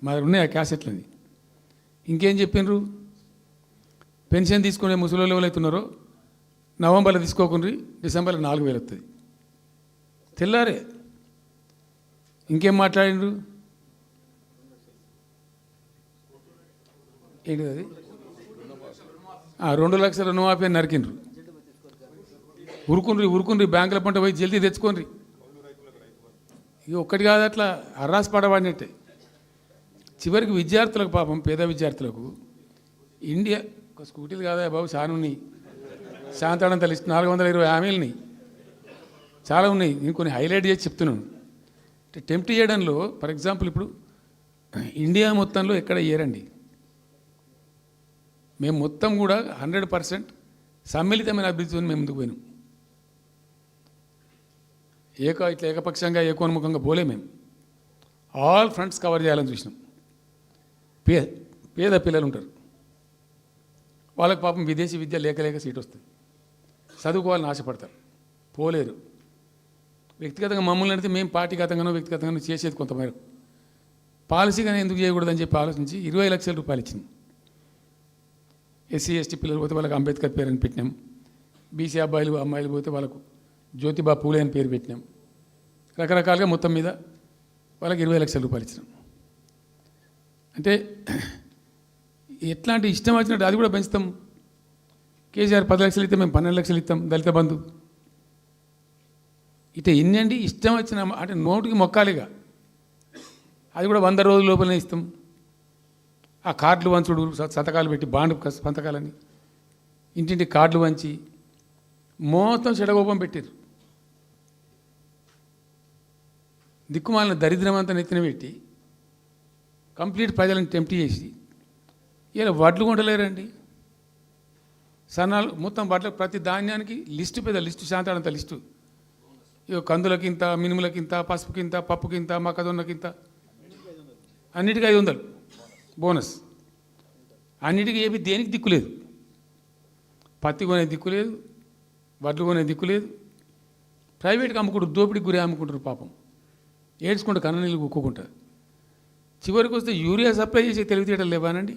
మా ఉన్నాయి ఆ క్యాసెట్లని. ఇంకేం చెప్పిండ్రు, పెన్షన్ తీసుకునే ముసలి ఎవరైతే ఉన్నారో నవంబర్లో తీసుకోకుండా డిసెంబర్లో 4000 వస్తుంది. తెల్లారే ఇంకేం మాట్లాడిండ్రు, ఏంటిది అది 2 లక్షల రుణమాఫీ అని నరికిండ్రు. ఉరుకుండ్రి బ్యాంకుల పంట పోయి జల్దీ తెచ్చుకోండి. ఇక ఒక్కటి కాదు, అట్లా అర్రాసి పడబడినట్టే. చివరికి విద్యార్థులకు, పాపం పేద విద్యార్థులకు ఇండియా ఒక స్కూటీలు కాదా బాబు, చాలా ఉన్నాయి. శాంతాడంత లిస్ట్ 420 హామీలని చాలా ఉన్నాయి. నేను కొన్ని హైలైట్ చేసి చెప్తున్నాను. అంటే టెంప్ట్ చేయడంలో ఫర్ ఎగ్జాంపుల్ ఇప్పుడు ఇండియా మొత్తంలో ఎక్కడ ఇయ్యరండి. మేము మొత్తం కూడా 100% సమ్మిళితమైన అభివృద్ధితో మేము ముందుకు పోయినాం. ఇట్లా ఏకపక్షంగా ఏకోన్ముఖంగా పోలే. మేము ఆల్ ఫ్రంట్స్ కవర్ చేయాలని చూసినాం. పేద పిల్లలు ఉంటారు, వాళ్ళకి పాపం విదేశీ విద్య లేక సీట్ వస్తుంది, చదువుకోవాలని ఆశపడతారు, పోలేరు. వ్యక్తిగతంగా మమ్మల్ని అడిగితే మేము పార్టీగతంగానో వ్యక్తిగతంగానో చేసేది కొంతమేరకు. పాలసీగానే ఎందుకు చేయకూడదని చెప్పి ఆలోచించి 20 లక్షల రూపాయలు ఇచ్చింది. ఎస్సీ ఎస్టీ పిల్లలు పోతే వాళ్ళకి అంబేద్కర్ పేరు అని పెట్టినాం. బీసీ అబ్బాయిలు అమ్మాయిలు పోతే వాళ్ళకు జ్యోతిబా పూలే అని పేరు పెట్టినాం. రకరకాలుగా మొత్తం మీద వాళ్ళకి 20 లక్షల రూపాయలు ఇచ్చినాం. అంటే ఎట్లాంటి ఇష్టం వచ్చినట్టు అది కూడా పెంచుతాం. కేసీఆర్ 10 లక్షలు ఇస్తే మేము 12 లక్షలు ఇస్తాం. దళిత బంధు ఇట్లా ఎన్నండి ఇష్టం వచ్చిన అంటే నోటికి మొక్కాలిగా. అది కూడా 100 రోజుల లోపలనే ఇస్తాం. ఆ కార్డులు వంచుడు, సంతకాలు పెట్టి బాండ్ సంతకాలని ఇంటింటి కార్డులు వంచి మొత్తం చెడగోపం పెట్టారు. దిక్కుమాలిన దరిద్రం అంతా నెత్తిన పెట్టి కంప్లీట్ ప్రజలను టెంప్ట్ చేసి ఇలా వడ్లు కొంటలేరండి. సన్నాలు మొత్తం వడ్ల ప్రతి ధాన్యానికి లిస్టు, పెద్ద లిస్టు, శాంతాడంత లిస్టు. ఇక కందులకింత, మినుములకింత, పసుపుకింత, పప్పుకింత, మొక్కజొన్నకింత, అన్నిటికీ 500 బోనస్. అన్నిటికీ ఏమి దేనికి దిక్కులేదు. పత్తి కొనే దిక్కులేదు, వడ్లు కొనే దిక్కులేదు. ప్రైవేట్గా అమ్ముకుంటారు, దోపిడికి గురి అమ్ముకుంటారు. పాపం ఏడ్చుకుంటూ కన్ననీళ్ళు కుక్కుంటారు. చివరికి వస్తే యూరియా సప్లై చేసే తెలివితేటలు లేవానండి.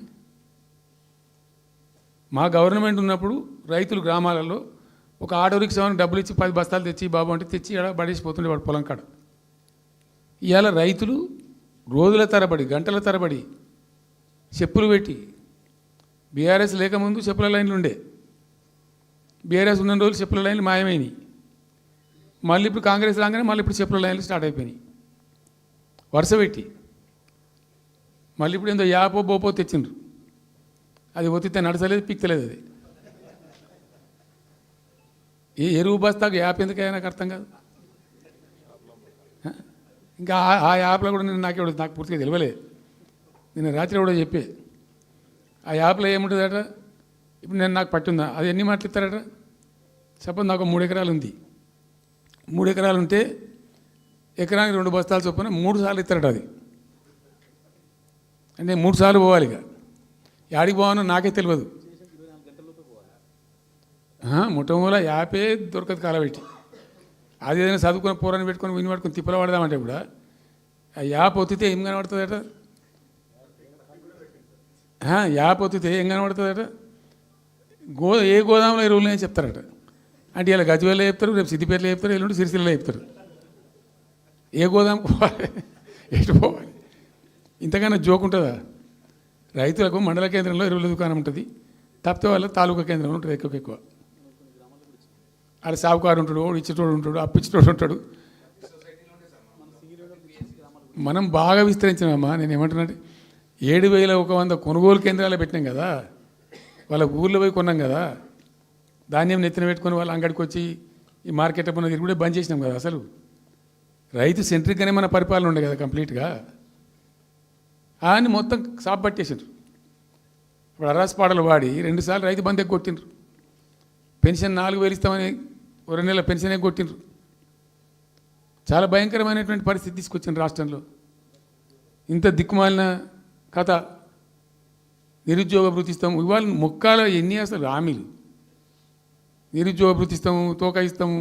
మా గవర్నమెంట్ ఉన్నప్పుడు రైతులు గ్రామాలలో ఒక ఆటో రిక్షాకి డబ్బులు ఇచ్చి 10 బస్తాలు తెచ్చి బాబు అంటే తెచ్చి ఇక్కడ పడేసిపోతుండే వాడు పొలం కాడ. ఇవాళ రైతులు రోజుల తరబడి, గంటల తరబడి చెప్పులు పెట్టి, బీఆర్ఎస్ లేకముందు చెప్పుల లైన్లు ఉండే, బీఆర్ఎస్ ఉన్న రోజులు చెప్పుల లైన్లు మాయమైనవి. మళ్ళీ ఇప్పుడు కాంగ్రెస్ రాగానే మళ్ళీ ఇప్పుడు చెప్పుల లైన్లు స్టార్ట్ అయిపోయినాయి వరుస పెట్టి. మళ్ళీ ఇప్పుడు ఏందో యాపో బోపో తెచ్చిండ్రు, అది ఒత్తితే నడచలేదు, పిక్తలేదు. అది ఏ ఎరువు బస్తాకు యాప్ ఎందుకైనా నాకు అర్థం కాదు. ఇంకా ఆ యాప్లో కూడా నాకు పూర్తిగా తెలియలేదు. నేను రాత్రి కూడా చెప్పే ఆ యాప్లో ఏముంటుందట. ఇప్పుడు నాకు పట్టుందా, అది ఎన్ని మాటలు ఇస్తారట. సపోజ్ నాకు 3 ఎకరాలు ఉంది. 3 ఎకరాలు ఉంటే ఎకరానికి 2 బస్తాలు చొప్పున 3 సార్లు ఇస్తారట. అది అంటే 3 సార్లు పోవాలి. ఇక యాడికి పోవానో నాకే తెలియదు. ముఠమూల యాపే దొరకదు కాలబెట్టి. అది ఏదైనా చదువుకుని పోరాన్ని పెట్టుకొని విని పట్టుకొని తిప్పలు పడదామంటే కూడా ఆ యాప్ ఒత్తితే ఏం కనబడుతుందట. యాప్ ఒత్తితే ఏం కనబడుతుందట. ఏ గోదాంలో ఎరువులు అని చెప్తారట. అంటే ఇలా గజ్వేల్లో చెప్తారు, రేపు సిద్దిపేటలో చెప్తారు, ఎల్లుండి సిరిసిల్లలో చెప్తారు. ఏ గోదాంకు పోవాలి, ఎటు పోవాలి, ఇంతకన్నా జోక్ ఉంటుందా. రైతులకు మండల కేంద్రంలో ఎరువుల దుకాణం ఉంటుంది, తప్పితే వాళ్ళ తాలూకా కేంద్రంలో ఉంటుంది ఎక్కువ. అలా సాగుకారు ఉంటాడు, ఇచ్చేటోడు ఉంటాడు, అప్పిచ్చేటోడు ఉంటాడు. మనం బాగా విస్తరించామమ్మా. నేను ఏమంటున్నానంటే 7100 కొనుగోలు కేంద్రాలు పెట్టినాం కదా. వాళ్ళ ఊర్లో పోయి కొన్నాం కదా. ధాన్యం నెత్తిన పెట్టుకొని వాళ్ళ అంగడికి వచ్చి ఈ మార్కెట్ పైన తిరుగుడే బంద్ చేసినాం కదా. అసలు రైతు సెంట్రిక్గానే మన పరిపాలన ఉండే కదా కంప్లీట్గా. అని మొత్తం సాప్ పట్టేసిండ్రు. ఇప్పుడు అరాసపాడలు వాడి 2 సార్లు రైతు బంద్ కొట్టిండ్రు. పెన్షన్ 4000 ఇస్తామని 2 నెలల పెన్షన్ కొట్టిండ్రు. చాలా భయంకరమైనటువంటి పరిస్థితి తీసుకొచ్చిండ్రు రాష్ట్రంలో. ఇంత దిక్కుమాలిన కథ. నిరుద్యోగ భృతి ఇస్తాము, ఇవాళ మొక్కాల ఎన్ని అసలు హామీలు. నిరుద్యోగ భృతి ఇస్తాము, తోక ఇస్తాము,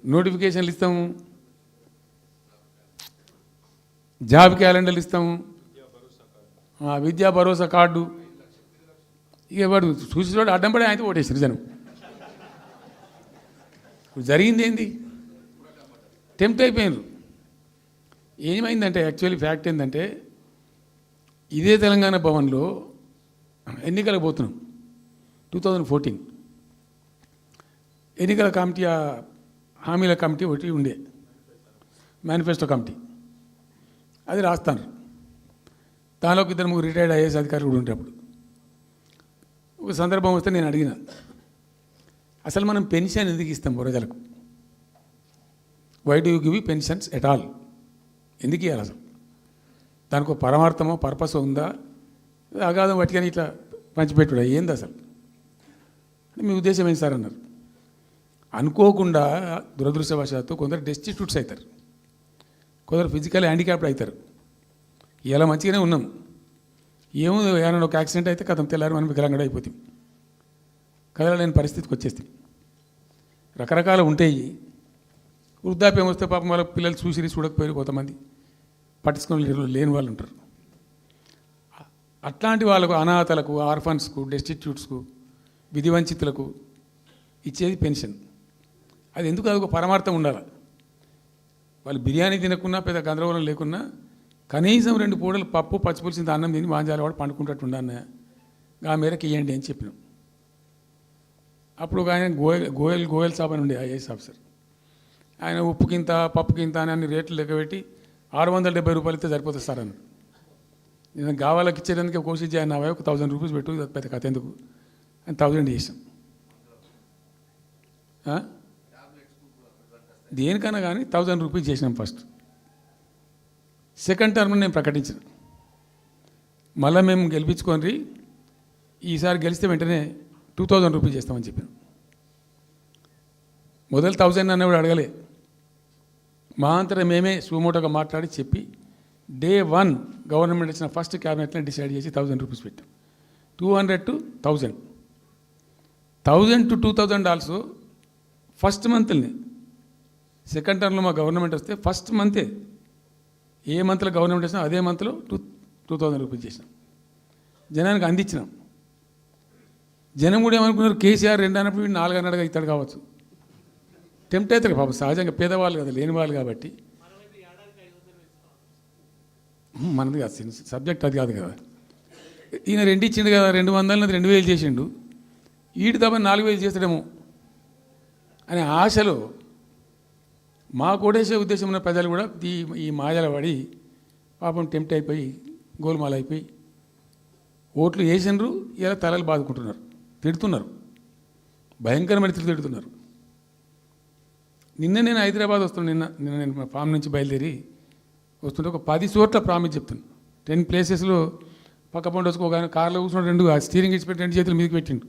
నోటిఫికేషన్లు ఇస్తాము, జాబ్ క్యాలెండర్లు ఇస్తాము, విద్యా భరోసా కార్డు, ఇక వాడు చూసేవాడు అడ్డం పడి అయితే ఓటేసారు జనం. ఇప్పుడు జరిగింది ఏంది, టెంప్ట్ అయిపోయినారు. ఏమైందంటే యాక్చువల్లీ ఫ్యాక్ట్ ఏంటంటే ఇదే తెలంగాణ భవన్లో ఎన్నికలకు పోతున్నాం 2014 ఎన్నికల కమిటీ, హామీల కమిటీ ఒకటి ఉండే, మేనిఫెస్టో కమిటీ, అది రాస్తాను. దానిలోకి 2-3 రిటైర్డ్ ఐఏఎస్ అధికారులు కూడా ఉండేటప్పుడు ఒక సందర్భం వస్తే నేను అడిగిన, అసలు మనం పెన్షన్ ఎందుకు ఇస్తాం ప్రజలకు? Why do you give pensions at all? ఎందుకు ఇవ్వాలి అసలు? దానికి ఒక పరమార్థమో పర్పస్ ఉందా? అగాధం పట్టుకొని ఇట్లా పంచిపెట్టుడా ఏంది అసలు? మీ ఉద్దేశం ఏంటి సార్ అన్నారు. అనుకోకుండా దురదృష్టవశాత్తు కొందరు డెస్టిట్యూట్స్ అవుతారు, కొందరు ఫిజికల్ హ్యాండిక్యాప్డ్ అవుతారు. ఇలా మంచిగానే ఉన్నాం, ఏమో ఏమైనా ఒక యాక్సిడెంట్ అయితే కథం తెల్లారి మనం వికలాంగుడు అయిపోతాం, కదలలేని పరిస్థితికి వచ్చేస్తాం. రకరకాలు ఉంటాయి. వృద్ధాప్యం వస్తే పాపం వాళ్ళ పిల్లలు చూసి చూడకపోయారు, కొంతమంది పట్టించుకొని లేని వాళ్ళు ఉంటారు. అట్లాంటి వాళ్ళకు, అనాథలకు, ఆర్ఫన్స్కు, డెస్టిట్యూట్స్కు, విధివంచితులకు ఇచ్చేది పెన్షన్. అది ఎందుకు? అదొక పరమార్థం ఉండాలి. వాళ్ళు బిర్యానీ తినకున్నా, పెద్ద గందరగోళం లేకున్నా కనీసం 2 పూటలు పప్పు పచ్చిపులిసింది అన్నం తిని మాంజాల వాడు పండుకుంటట్టు ఉండన్న ఆ మేరకు ఇవ్వండి అని చెప్పినాం. అప్పుడు ఒక ఆయన గోయల్ సాబ్ అని ఉండే ఐఏఎస్ ఆఫీసర్, ఆయన ఉప్పుకింత పప్పుకింత అని అన్ని రేట్లు లెక్కబెట్టి 670 రూపాయలు ఇస్తే సరిపోతుంది సార్ అన్నాడు. నేను గావాలకి ఇచ్చేదానికి కోసి జాయిన్ అవ్వాలి, ఒక 1000 రూపీస్ పెట్టు, పెద్ద కథ ఎందుకు అని 1000 చేసాం. దేనికన్నా కానీ 1000 రూపీస్ చేసినాం ఫస్ట్. సెకండ్ టర్మ్ నేను ప్రకటించిన, మళ్ళీ మేము గెలిపించుకొని ఈసారి గెలిస్తే వెంటనే 2000 రూపీస్ చేస్తామని చెప్పాను. మొదలు 1000 అన్నప్పుడు అడగలే, మా అంతటా మేమే సుమోటోగా మాట్లాడి చెప్పి డే 1 గవర్నమెంట్ ఇచ్చిన ఫస్ట్ క్యాబినెట్ని డిసైడ్ చేసి 1000 రూపీస్ పెట్టాం. 200 to 1000, 1000 to 2000 also first మంత్ని. Second టర్మ్లో మా గవర్నమెంట్ వస్తే ఫస్ట్ మంతే, ఏ మంత్లో గవర్నమెంట్ వచ్చినా అదే మంత్లో 2000 రూపీస్ చేసినాం, జనానికి అందించినాం. జనం కూడా ఏమనుకున్నారు, కేసీఆర్ 2 అన్నప్పుడు 4 అన్నట్టుగా ఇస్తాడు కావచ్చు, టెంప్ట్ అవుతారు పాపం, సహజంగా పేదవాళ్ళు కదా, లేని వాళ్ళు కాబట్టి. మనది కాదు సబ్జెక్ట్, అది కాదు కదా. ఈయన 2 ఇచ్చిండు కదా, 200 2000 చేసిండు, ఈడు తప్ప 4000 చేస్తాడేమో అనే ఆశలో మా కోటేసే ఉద్దేశం ఉన్న ప్రజలు కూడా ఈ మాయల పడి పాపం టెంప్ట్ అయిపోయి గోల్మాల అయిపోయి ఓట్లు వేసినారు. ఇలా తలలు బాదుకుంటున్నారు, తిడుతున్నారు, భయంకరమైన తిడుతున్నారు. నిన్న నేను హైదరాబాద్ వస్తున్నాను, నిన్న నేను మా ఫామ్ నుంచి బయలుదేరి వస్తుంటే ఒక 10 చోట్ల ప్రామిస్ చెప్తున్నాను. 10 ప్లేసెస్లో పక్క పండు వచ్చుకో, కానీ కార్లో కూర్చుని 2 స్టీరింగ్ ఇచ్చిపెట్టి 2 చేతులు మీదకి పెట్టిండు.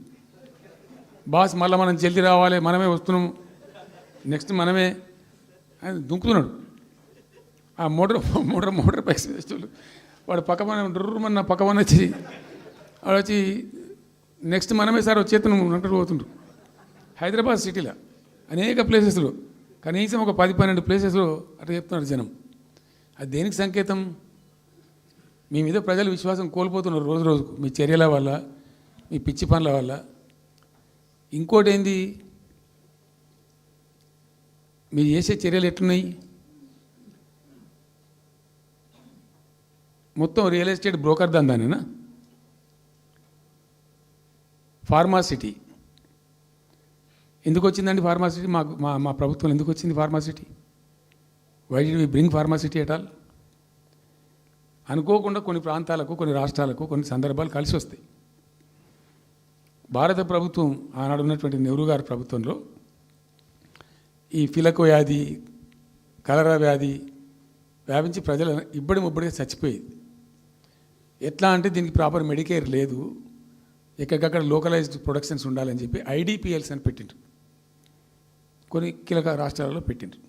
బాస్ మళ్ళీ మనం జల్దీ రావాలి, మనమే వస్తున్నాము, నెక్స్ట్ మనమే అని దుంకుతున్నాడు. ఆ మోటార్ బైక్స్ వేసేవాళ్ళు వాడు పక్కన డుర్రమన్న పక్కన వచ్చి వాడు వచ్చి నెక్స్ట్ మనమే సార్ వచ్చేతను అంటారు పోతుండ్రు. హైదరాబాద్ సిటీలో అనేక ప్లేసెస్లో కనీసం ఒక 10-12 ప్లేసెస్లో అట్లా చెప్తున్నారు జనం. అది దేనికి సంకేతం? మీ మీద ప్రజలు విశ్వాసం కోల్పోతున్నారు రోజు రోజుకు, మీ చర్యల వల్ల, మీ పిచ్చి పనుల వల్ల. ఇంకోటి ఏంది, మీరు చేసే చర్యలు ఎట్లున్నాయి? మొత్తం రియల్ ఎస్టేట్ బ్రోకర్ దందానేనా? ఫార్మాసిటీ ఎందుకు వచ్చిందండి? ఫార్మాసిటీ మా ప్రభుత్వం ఎందుకు వచ్చింది pharma city? Why did we bring pharma city at all? అనుకోకుండా కొన్ని ప్రాంతాలకు, కొన్ని రాష్ట్రాలకు కొన్ని సందర్భాలు కలిసి వస్తాయి. భారత ప్రభుత్వం ఆనాడు ఉన్నటువంటి నెహ్రూ గారి ప్రభుత్వంలో ఈ ఫిలకో వ్యాధి, కలరా వ్యాధి వ్యాపించి ప్రజలు ముబ్బడిగా చచ్చిపోయేది. ఎట్లా అంటే దీనికి ప్రాపర్ మెడికేర్ లేదు, ఎక్కడికక్కడ లోకలైజ్డ్ ప్రొడక్షన్స్ ఉండాలని చెప్పి IDPLs అని పెట్టిండ్రు, కొన్ని కీలక రాష్ట్రాలలో పెట్టిండ్రు.